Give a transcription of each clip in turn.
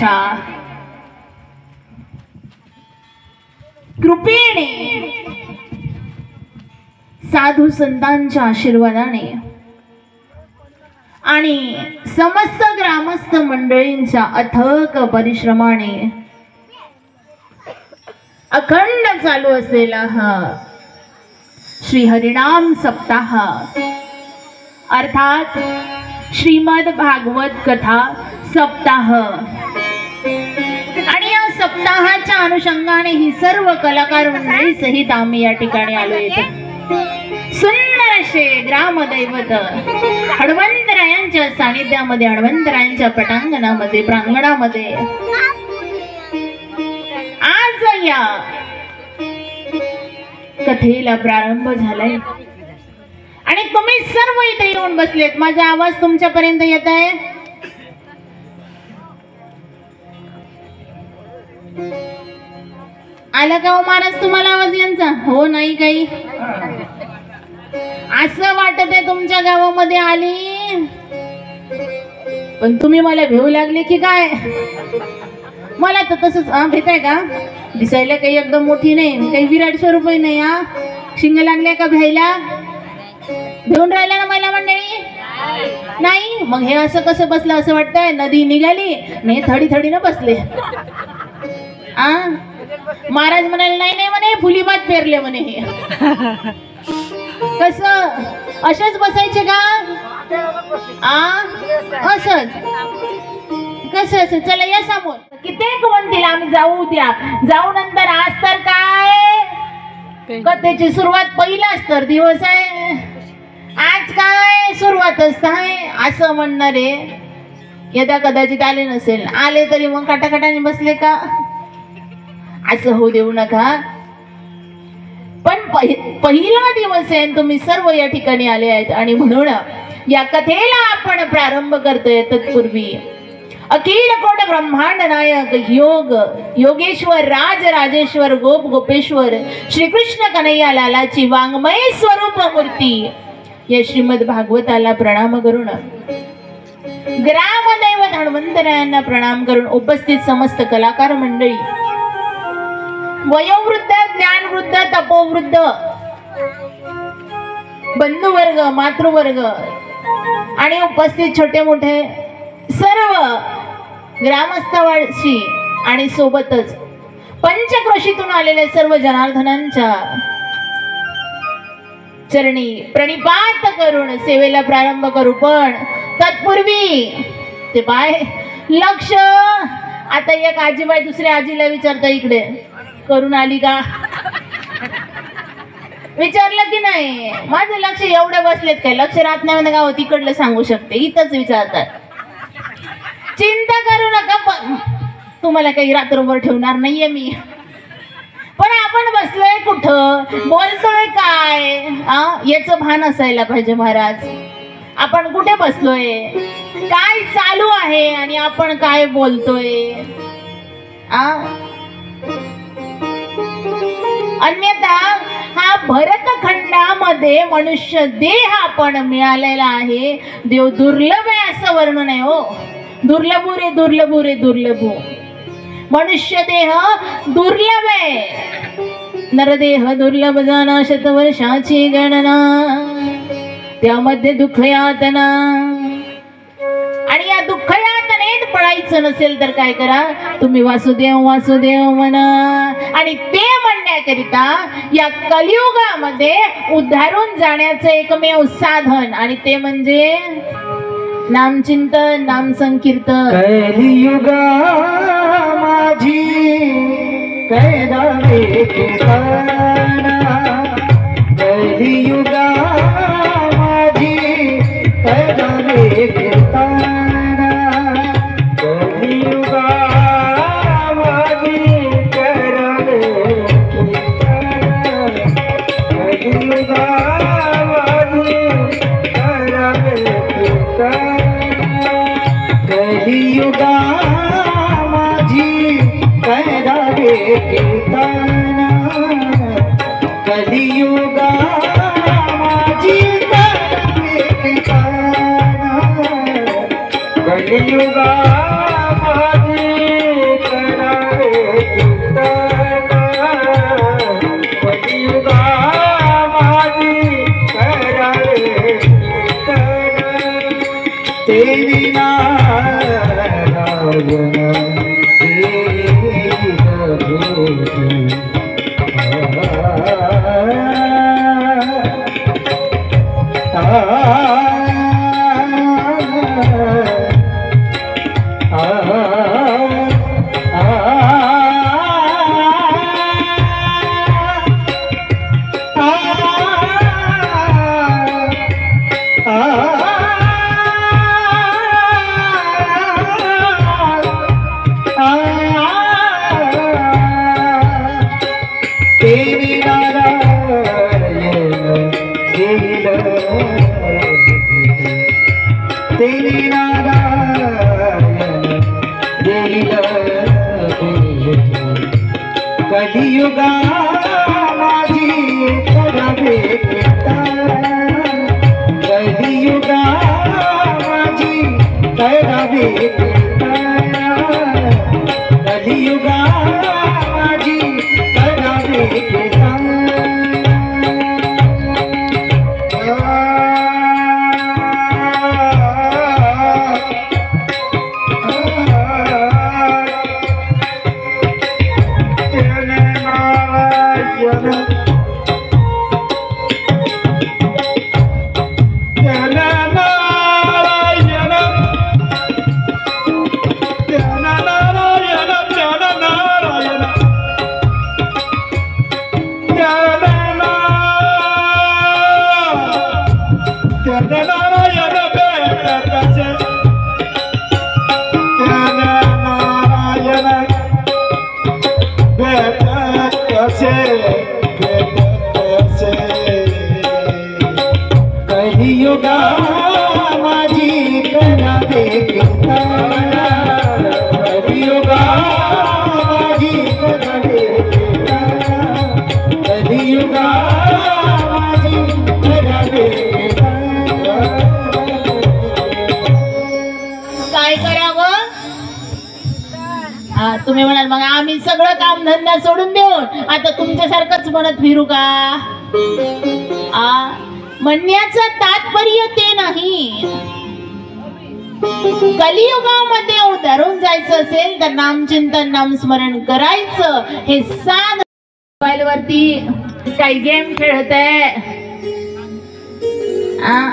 देवाच्या कृपेने साधू संतांच्या आशीर्वादाने आणि समस्त ग्रामस्थ मंडळींच्या अथक परिश्रमाने अखंड चालू असलेला हा श्री हरिनाम सप्ताह अर्थात श्रीमद भागवत कथा सप्ताह आणि या सप्ताहाच्या अनुषंगाने ही सर्व कलाकार मंडळी सहित आम्ही या ठिकाणी आलोय। सुंदर असे ग्रामदैवत हनुमंतरायांच्या सानिध्यामध्ये हनुमंतरायांच्या पटांगणामध्ये प्रांगणामध्ये आज या कथेला प्रारंभ झालाय आणि तुम्ही सर्व इथे येऊन बसलेत। माझा आवाज तुमच्यापर्यंत येत आहे? आला का हो महाराज तुम्हाला आवाज यांचा? हो नाही काही असं वाटत आहे तुमच्या गावामध्ये आली, पण तुम्ही मला भेऊ लागले की काय? मला तर तसंच भेटाय का? दिसायला काही एकदम मोठी नाही, काही विराट स्वरूप नाही। हा शिंग लागले का भ्यायला? भेऊन राहिला ना मला मंडळी? नाही मग हे असं कसं बसलं असं वाटतंय नदी निघाली नाही थडी थडी न बसले। महाराज म्हणाले नाही नाही म्हणे फुलीबात पेरले म्हणे हे कसं असेच बसायचे का? असंच कसं असं? चला या समोर कित्येक म्हणतील आम्ही जाऊ द्या जाऊ नंतर। आज तर काय कथेची सुरुवात पहिलाच तर दिवस आहे, आज काय सुरुवातच आहे असं म्हणणारे यदा कदाचित आले नसेल, आले तरी मग काटाकाटाने बसले का असं होऊ देऊ नका। पण पहिला दिवस आहे तुम्ही सर्व या ठिकाणी आले आहेत आणि म्हणून या कथेला आपण प्रारंभ करतोय। तत्पूर्वी अखिल कोट ब्रह्मांड नायक योग योगेश्वर राज राजेश्वर गोप गोपेश्वर श्री कृष्ण कन्हैया लालाची वाङ्मय स्वरूप मूर्ती या श्रीमद भागवताला प्रणाम करून ग्रामदैवत हनुमंतरायांना प्रणाम करून उपस्थित समस्त कलाकार मंडळी वयोवृद्ध ज्ञानवृद्ध तपोवृद्ध बंधुवर्ग मातृवर्ग आणि उपस्थित छोटे मोठे सर्व ग्रामस्थवासी आणि सोबतच पंचक्रोशीतून आलेले सर्व जनार्दनांच्या चरणी प्रणिपात करून सेवेला प्रारंभ करू। पण तत्पूर्वी ते बाय लक्ष आता एक आजीबाई दुसऱ्या आजीला विचारता इकडे करून आली का विचारलं की नाही? माझं लक्ष एवढे बसलेत काय लक्ष राहत नाही म्हणजे गाव तिकडलं सांगू शकते इथंच विचारतात। चिंता करू नका तुम्हाला काही रात्रभर ठेवणार नाहीये मी, पण आपण बसलोय कुठं बोलतोय काय याचं भान असायला पाहिजे महाराज। आपण कुठे बसलोय काय चालू आहे आणि आपण काय बोलतोय अन्यथा हा भरतखंडामध्ये मनुष्य देह आपण मिळालेला आहे। देव दुर्लभ आहे असं वर्णन आहे हो। दुर्लभू रे दुर्लभू रे दुर्लभू मनुष्य देह दुर्लभ आहे। नरदेह दुर्लभ जाना शतवर्षाची गणना त्यामध्ये दुःख यातना आणि या दुःख यातनेत पडायचं नसेल तर काय करा तुम्ही वासुदेव वासुदेव म्हणा आणि ते म्हणण्याकरिता या कलियुगामध्ये उद्धारून जाण्याचं एकमेव साधन आणि ते म्हणजे नामचिंतन नाम संकीर्तन। कलियुगा माझी कैदावे कीर्तना कलियुगा माझी कैदावे कीर्तना कलियुगा माझी कैदावे कीर्तना कलियुगा माझी कैदावे कीर्तना कलियुगा माझी कैदावे कीर्तना कलियुगा माझी कैदावे कीर्तना कलियुगा माझी नारायण भेट कसे नारायण भेट कसे कलियुगा माझी कला देखताना कलियुगा माझी कला देखताना कलियुगा माझी कला देखताना काय करावं? तुम्ही म्हणाल मग आम्ही सगळं काम धंदा सोडून देऊन आता तुमच्यासारखंच म्हणत फिरू का? म्हणण्याचं तात्पर्य ते नाही. कलियुगामध्ये उतरून जायचं असेल तर नामचिंतन नामस्मरण करायचं. हे साध मोबाईल वरती काही गेम खेळत आहे.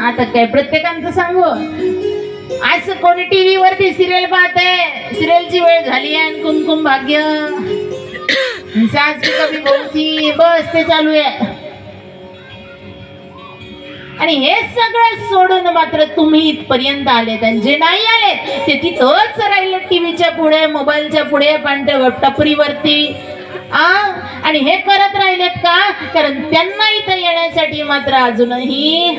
आता काय प्रत्येकांचं सांगू? असं कोणी टीव्ही वरती सिरियल पाहते, सिरियलची वेळ झाली आहे, कुमकुम भाग्य, सास भी कभी बहू थी, बस ते चालू आहे. आणि हे सगळं सोडून मात्र तुम्ही इथपर्यंत आलेत. आणि जे नाही आलेत ते तिथंच राहिले टीव्हीच्या पुढे, मोबाईलच्या पुढे, पांढऱ्या टपरीवरती. आणि हे करत राहिलेत का? कारण त्यांना इथं येण्यासाठी मात्र अजूनही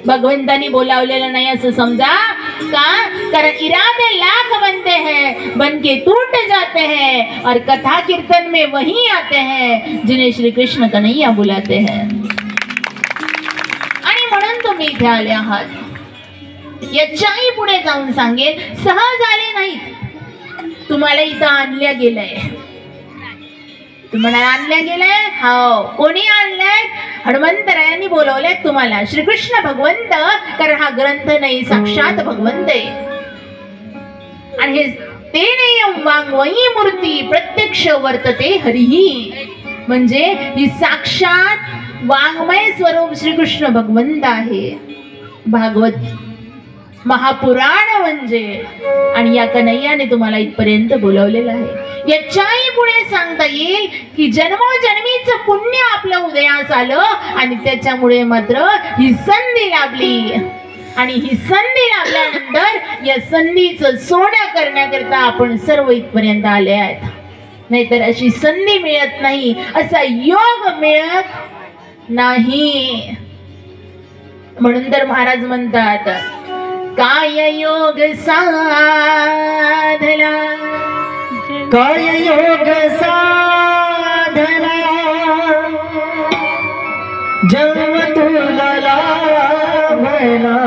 भगवंतानी बोलावलेलं नाही असं समजा का? कारण इरादे लाख बनते हैं, बन के टूट जाते हैं, और कथा कीर्तन में वही आते हैं जिन्हें श्री कृष्ण कन्हैया बुलाते हैं. आणि म्हणून तुम्ही इथे आले आहात. याच्याही पुढे जाऊन सांगेल, सहज आले नाहीत, तुम्हाला इथं आणल्या गेलंय. तुम्हाला आणल्या गेलंय? हो. कोणी आणलंय? हनुमंतरायांनी बोलवलंय तुम्हाला. श्रीकृष्ण भगवंत, कारण हा ग्रंथ नाही, साक्षात भगवंत आहे. आणि हे तेने वाङ्मयी मूर्ती प्रत्यक्ष वर्तते हरिही, म्हणजे ही साक्षात वाङ्मय स्वरूप श्रीकृष्ण भगवंत आहे. भागवत महापुराण म्हणजे. आणि या कन्हैयाने तुम्हाला इथपर्यंत बोलवलेलं आहे. याच्याही पुढे सांगता येईल की जन्मोजन्मीचं पुण्य आपलं उदयास आलं आणि त्याच्यामुळे मात्र ही संधी लाभली. आणि ही संधी लाभल्यानंतर या संधीचं सोनं करण्याकरता आपण सर्व इथपर्यंत आले आहेत. नाहीतर अशी संधी मिळत नाही, असा योग मिळत नाही. म्हणून तर महाराज म्हणतात, काय योग साधला, काय योग साधना, जन्म तुला लाभला,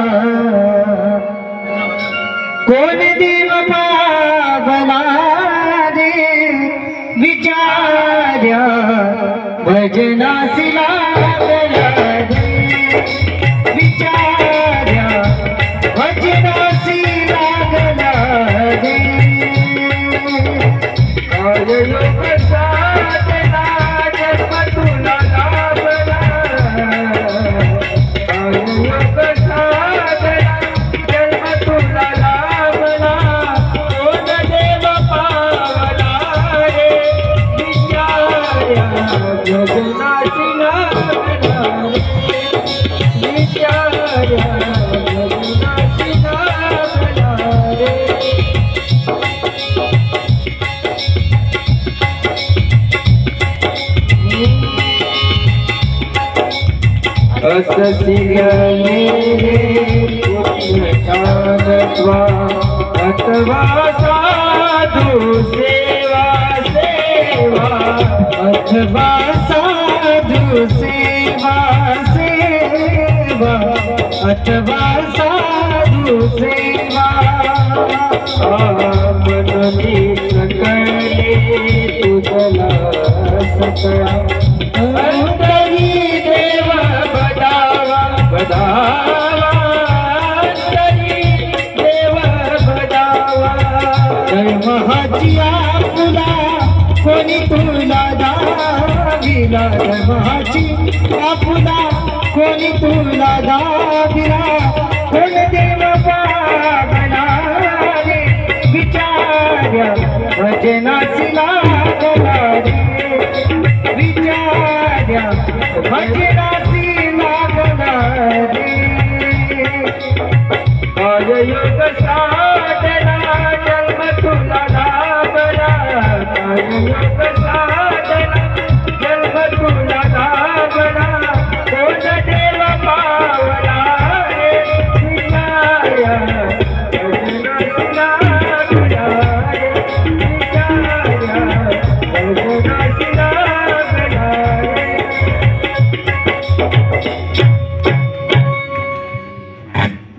कोण देव पावला रे विचार्या, भजनासी लागला रे विचार्या, भजनासी लागला रे. काय योग साधना, जन्म तुला लाभला, काय योग साधना, जन्म तुला लाभला, कोण देव पावला रे विचार्या, भजनासी लागला रे विचार्या, भजनासी लागला रे. अससिगले पुण्यचानत्वा, अथवा साधु सेवा सेवा, अथवा साधु सेवा सेवा, अथवा साधु सेवा. मननी सकले तुझला सकळा, अंतरी देव बदावा बदावा, अंतरी देव बदावा. जय महाची आपुला, कोणी तुला दाविला, जय महाची आपुला, कोणी तुला दाविला, कोण देव पावला रे विचार्या, भजनासी लागला रे विचार्या, भजनासी लागला रे.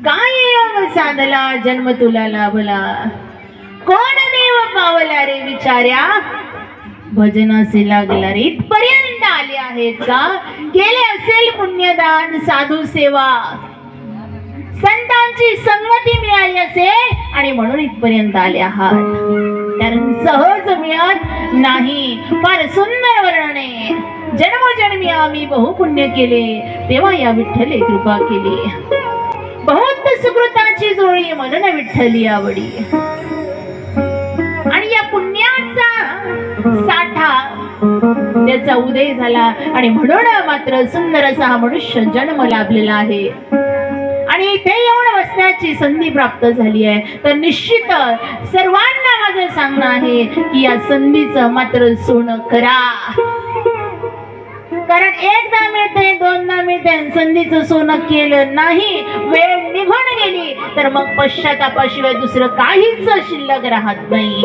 काय योग साधला जन्म तुला लाभला, कोण देव पावला रे विचार्या, भजनासे लागला रे. इथपर्यंत आले आहेत का? केले असेल पुण्यदान साधू सेवा, संतांची संगती मिळाली असेल आणि म्हणून इथपर्यंत आले आहात. कारण सहज मिळत नाही. फार सुंदर वर्णने. जन्मोजन्मी आम्ही बहु पुण्य केले, तेव्हा या विठ्ठले कृपा केली. बहुत सुकृताची जोडी म्हणून विठ्ठली आवडी. आणि या पुण्याचा साठा त्याचा उदय झाला आणि म्हणून मात्र सुंदर असा हा मनुष्य जन्म लाभलेला आहे. आणि इथे येऊन बसण्याची संधी प्राप्त झाली आहे. तर निश्चित सर्वांना माझं सांगणं आहे की या संधीचं मात्र सोनं करा. कारण एकदा मिळते, दोनदा मिळते, संधीचं सोनं केलं नाही, वेळ निघून गेली तर मग पश्चातापाशिवाय दुसरं काहीच शिल्लक राहत नाही.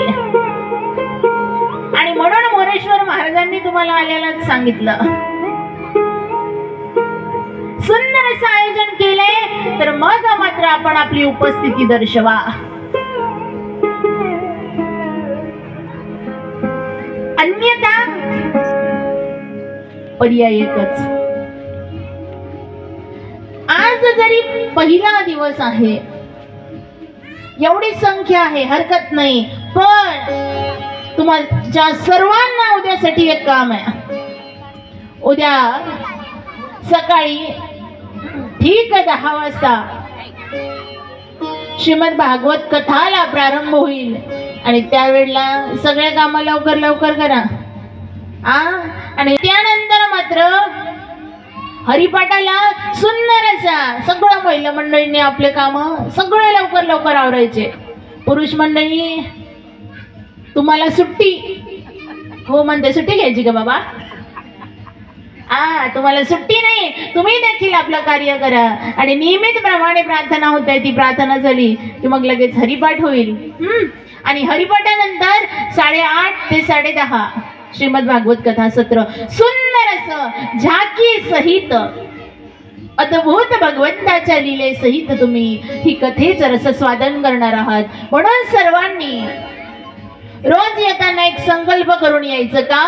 आणि म्हणून मोरेश्वर महाराजांनी तुम्हाला आल्यालाच सांगितलं, सुंदर असं आयोजन केले तर मग मात्र आपण आपली उपस्थिती दर्शवा. अन्यथा पर्याय एकच. आज जरी पहिला दिवस आहे, एवढी संख्या आहे, हरकत नाही, पण तुमच्या सर्वांना उद्यासाठी एक काम आहे. उद्या सकाळी ठीक 10 वाजता श्रीमद भागवत कथाला प्रारंभ होईल आणि त्यावेळेला सगळ्या कामं लवकर लवकर करा. आणि त्यानंतर मात्र हरिपाठाला सुंदर असा सगळं महिला मंडळींनी आपले काम सगळे लवकर लवकर आवरायचे. पुरुष मंडळी तुम्हाला सुट्टी हो म्हणते, सुट्टी घ्यायची का बाबा? तुम्हाला सुट्टी नाही, तुम्ही देखील आपलं कार्य करा. आणि नियमित प्रमाणे प्रार्थना होते, ती प्रार्थना झाली की मग लगेच हरिपाठ होईल. आणि हरिपाठानंतर 8:30 ते 10:30 श्रीमद भागवत कथा सत्र सुंदर असं झाकी सहित अद्भुत भगवंताच्या लीले सहित तुम्ही ही कथेचं रसस्वादन करणार आहात. म्हणून सर्वांनी रोज येताना एक संकल्प करून यायचं का,